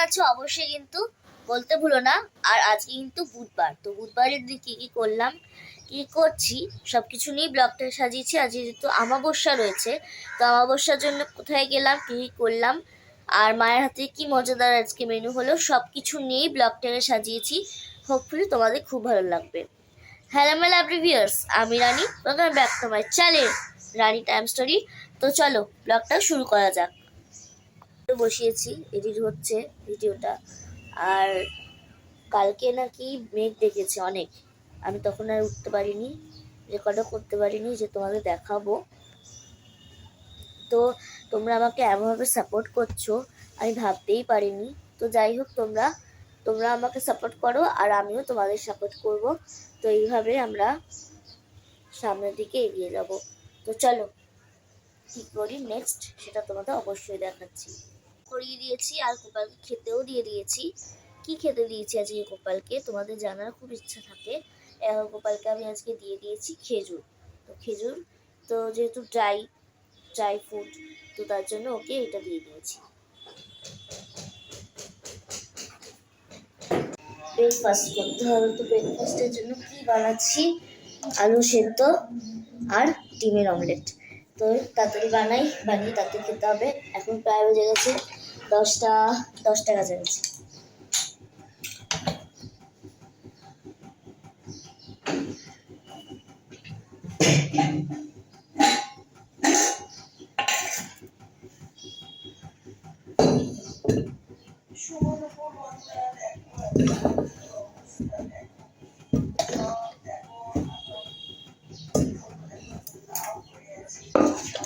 আছো অবশ্যই কিন্তু বলতে ভুলো না। আর আজকে কিন্তু বুধবার, তো বুধবারের দিন কি করলাম, কি করছি সবকিছু নিয়ে ব্লগটা সাজিয়েছি। আজ যেহেতু আমাবস্যা রয়েছে, তো আমাবস্যার জন্য কোথায় গেলাম, কি করলাম, আর মায়ের হাতে কি মজাদার আজকে মেনু হলো, সবকিছু নিয়েই ব্লগটাকে সাজিয়েছি। হোপফুলি তোমাদের খুব ভালো লাগবে। হ্যালো মাই লাভলি ভিউয়ার্স, আমি Rani, welcome back to my channel Rani time story. তো চলো ব্লগটা শুরু করা যাক। বসিয়েছি, এডিট হচ্ছে ভিডিওটা। আর কালকে নাকি মেঘ ডেকেছে অনেক, আমি তখন আর উঠতে পারিনি, রেকর্ডও করতে পারিনি যে তোমাদের দেখাবো। তো তোমরা আমাকে এমনভাবে সাপোর্ট করছো আমি ভাবতেই পারিনি। তো যাই হোক, তোমরা আমাকে সাপোর্ট করো আর আমিও তোমাদের সাপোর্ট করব। তো এইভাবে আমরা সামনের দিকে এগিয়ে যাব। তো চলো কি করি নেক্সট সেটা তোমাদের অবশ্যই দেখাচ্ছি। করিয়ে দিয়েছি আর গোপালকে খেতেও দিয়ে দিয়েছি। কি খেতে দিয়েছি আজকে গোপালকে তোমাদের জানার খুব ইচ্ছা থাকে। গোপালকে আমি আজকে দিয়ে দিয়েছি খেজুর। তো খেজুর তো যেহেতু ড্রাই ফুড, তো তার জন্য ওকে এটা দিয়ে দিয়েছি। ব্রেকফাস্ট করতে হবে, তো ব্রেকফাস্টের জন্য কি বানাচ্ছি, আলু সেদ্ধ আর ডিমের অমলেট। তো তাড়াতাড়ি বানিয়ে তাড়াতাড়ি খেতে হবে। এখন প্রায় বেজে গেছে 10টা কাছাকাছি।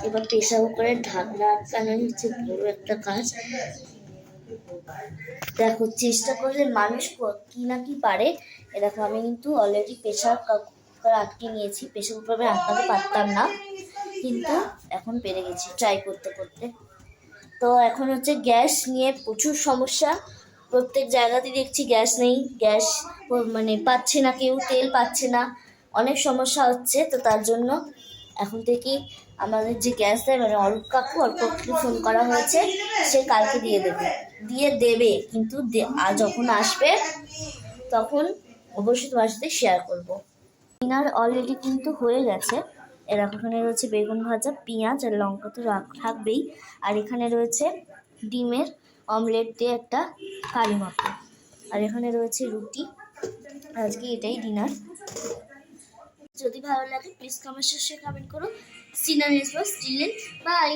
এবার প্রেসার কুকারের ঢাকনা আটকানো হচ্ছে বড় একটা কাজ। দেখো, চেষ্টা করলে মানুষ কি না কি পারে। দেখো, আমি কিন্তু অলরেডি প্রেসার কুকার আটকে নিয়েছি। প্রেসার কুকারে আটকাতে পারতাম না, কিন্তু এখন পেরে গেছি ট্রাই করতে করতে। তো এখন হচ্ছে গ্যাস নিয়ে প্রচুর সমস্যা, প্রত্যেক জায়গাতেই দেখছি গ্যাস নেই, গ্যাস মানে পাচ্ছে না কেউ, তেল পাচ্ছে না, অনেক সমস্যা হচ্ছে। তো তার জন্য এখন থেকে আমাদের যে গ্যাস দেয় মানে অরূপ কাকুকে ফোন করা হয়েছে, সে কালকে দিয়ে দেবে কিন্তু আর যখন আসবে তখন অবশ্যই তোমার সাথে শেয়ার করবো। ডিনার অলরেডি কিন্তু হয়ে গেছে। এরকম এখানে রয়েছে বেগুন ভাজা, পেঁয়াজ আর লঙ্কা তো থাকবেই, আর এখানে রয়েছে ডিমের অমলেট দিয়ে একটা কারি মতো, আর এখানে রয়েছে রুটি। আজকে এটাই ডিনার। যদি ভালো লাগে প্লিজ কমেন্ট সেকশনে কমেন্ট করো। সিনারিস বাই।